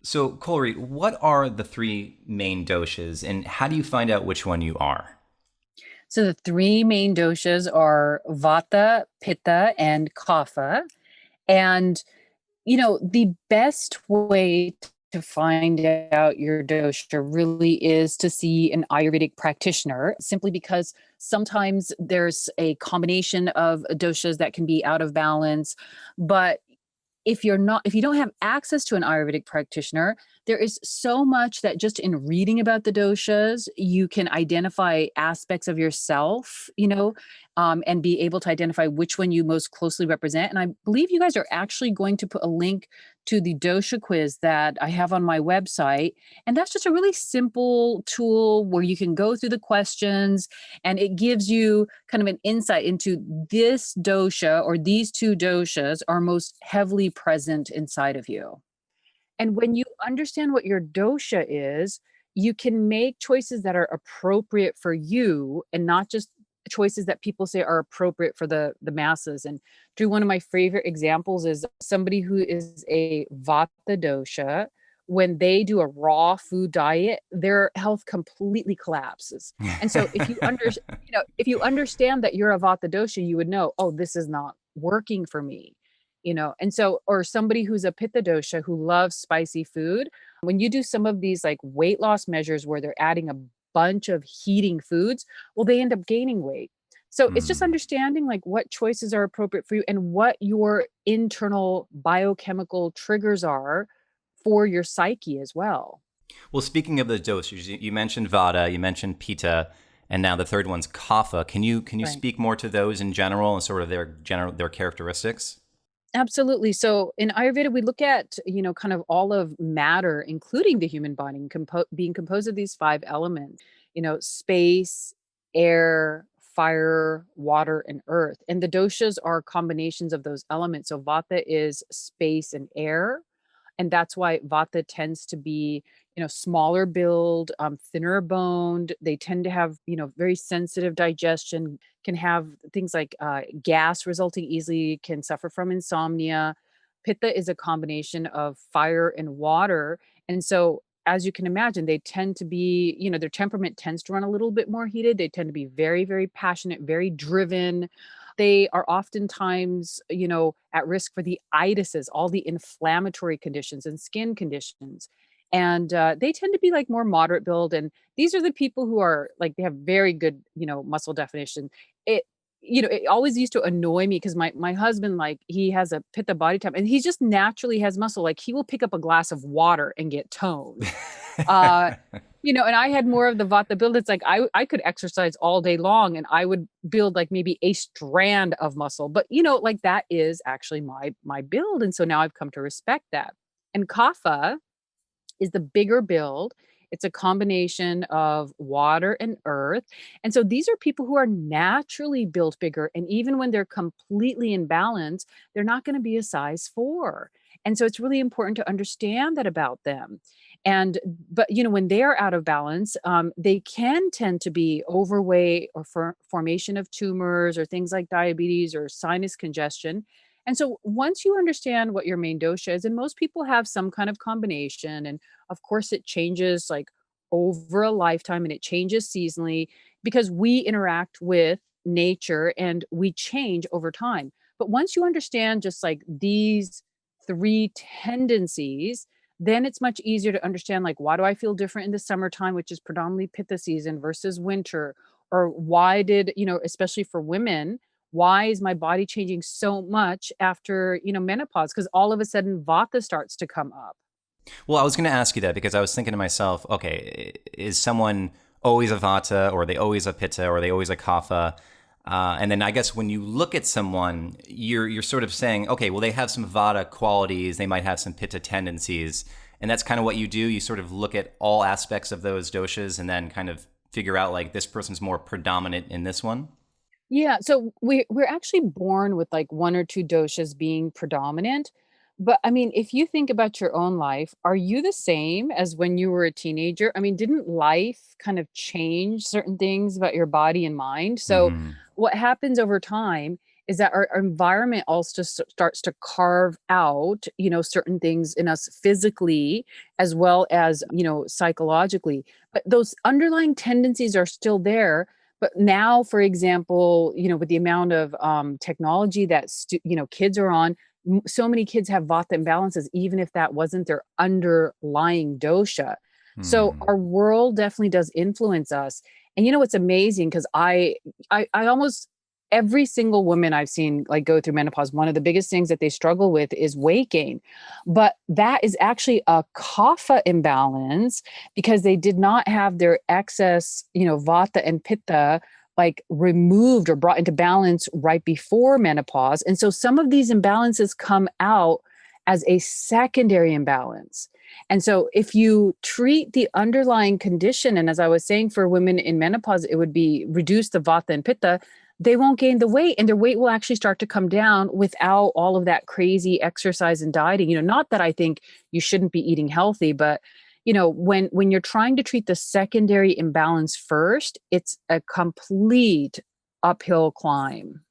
So, Kulreet, what are the three main doshas, and how do you find out which one you are? So the three main doshas are Vata, Pitta, and Kapha. And, the best way to find out your dosha really is to see an Ayurvedic practitioner, simply because sometimes there's a combination of doshas that can be out of balance. But if you don't have access to an Ayurvedic practitioner, there is so much that just in reading about the doshas, you can identify aspects of yourself, and be able to identify which one you most closely represent. And I believe you guys are actually going to put a link to the dosha quiz that I have on my website. And that's just a really simple tool where you can go through the questions and it gives you kind of an insight into this dosha or these two doshas are most heavily present inside of you. And when you understand what your dosha is, you can make choices that are appropriate for you and not just choices that people say are appropriate for the masses. And Drew, one of my favorite examples is somebody who is a Vata dosha. When they do a raw food diet, their health completely collapses. And so if you understand that you're a Vata dosha, you would know, oh, this is not working for me. And so, or somebody who's a pitta dosha who loves spicy food, when you do some of these like weight loss measures where they're adding a bunch of heating foods, well, they end up gaining weight. So it's just Hmm. understanding like what choices are appropriate for you and what your internal biochemical triggers are for your psyche as well. Well, speaking of the doshas, you mentioned Vata, you mentioned Pitta, and now the third one's Kapha. Can you Right. speak more to those in general and sort of their characteristics? Absolutely. So in Ayurveda, we look at, kind of all of matter, including the human body, being composed of these five elements, space, air, fire, water, and earth. And the doshas are combinations of those elements. So Vata is space and air. And that's why Vata tends to be, smaller build, thinner boned. They tend to have, very sensitive digestion, can have things like gas resulting easily, can suffer from insomnia. Pitta is a combination of fire and water. And so, as you can imagine, they tend to be, their temperament tends to run a little bit more heated. They tend to be very, very passionate, very driven. They are oftentimes, at risk for the itises, all the inflammatory conditions and skin conditions. And they tend to be like more moderate build. And these are the people who are like, they have very good, muscle definition. It, it always used to annoy me because my husband, like, he has a pitta body type and he just naturally has muscle. Like, he will pick up a glass of water and get toned. Uh, and I had more of the Vata build. It's like I could exercise all day long and I would build like maybe a strand of muscle. But like that is actually my build. And so now I've come to respect that. And Kapha is the bigger build. It's a combination of water and earth. And so these are people who are naturally built bigger. And even when they're completely in balance, they're not going to be a size four. And so it's really important to understand that about them. And, but, when they are out of balance, they can tend to be overweight or formation of tumors or things like diabetes or sinus congestion. And so once you understand what your main dosha is, and most people have some kind of combination, and of course, it changes like over a lifetime and it changes seasonally because we interact with nature and we change over time. But once you understand just like these three tendencies, then it's much easier to understand like why do I feel different in the summertime, which is predominantly pitta season versus winter, or why did, especially for women, why is my body changing so much after, menopause? Because all of a sudden vata starts to come up. Well, I was going to ask you that because I was thinking to myself, okay, is someone always a Vata, or are they always a Pitta, or are they always a Kapha? And then I guess when you look at someone, you're sort of saying, okay, well, they have some Vata qualities, they might have some Pitta tendencies, and that's kind of what you do. You sort of look at all aspects of those doshas and then kind of figure out like this person's more predominant in this one. Yeah, so we're actually born with like one or two doshas being predominant. But I mean, if you think about your own life, are you the same as when you were a teenager? I mean, didn't life kind of change certain things about your body and mind? So Hmm. what happens over time is that our environment also starts to carve out, certain things in us physically as well as, psychologically. But those underlying tendencies are still there. But now, for example, with the amount of technology that kids are on, so many kids have vata imbalances, even if that wasn't their underlying dosha. So Hmm. our world definitely does influence us. And what's amazing, because I almost every single woman I've seen like go through menopause, one of the biggest things that they struggle with is weight gain. But that is actually a kapha imbalance because they did not have their excess, vata and pitta like removed or brought into balance right before menopause. And so some of these imbalances come out as a secondary imbalance. And so if you treat the underlying condition, and as I was saying, for women in menopause, it would be reduce the vata and pitta, they won't gain the weight and their weight will actually start to come down without all of that crazy exercise and dieting. Not that I think you shouldn't be eating healthy, but when you're trying to treat the secondary imbalance first, it's a complete uphill climb.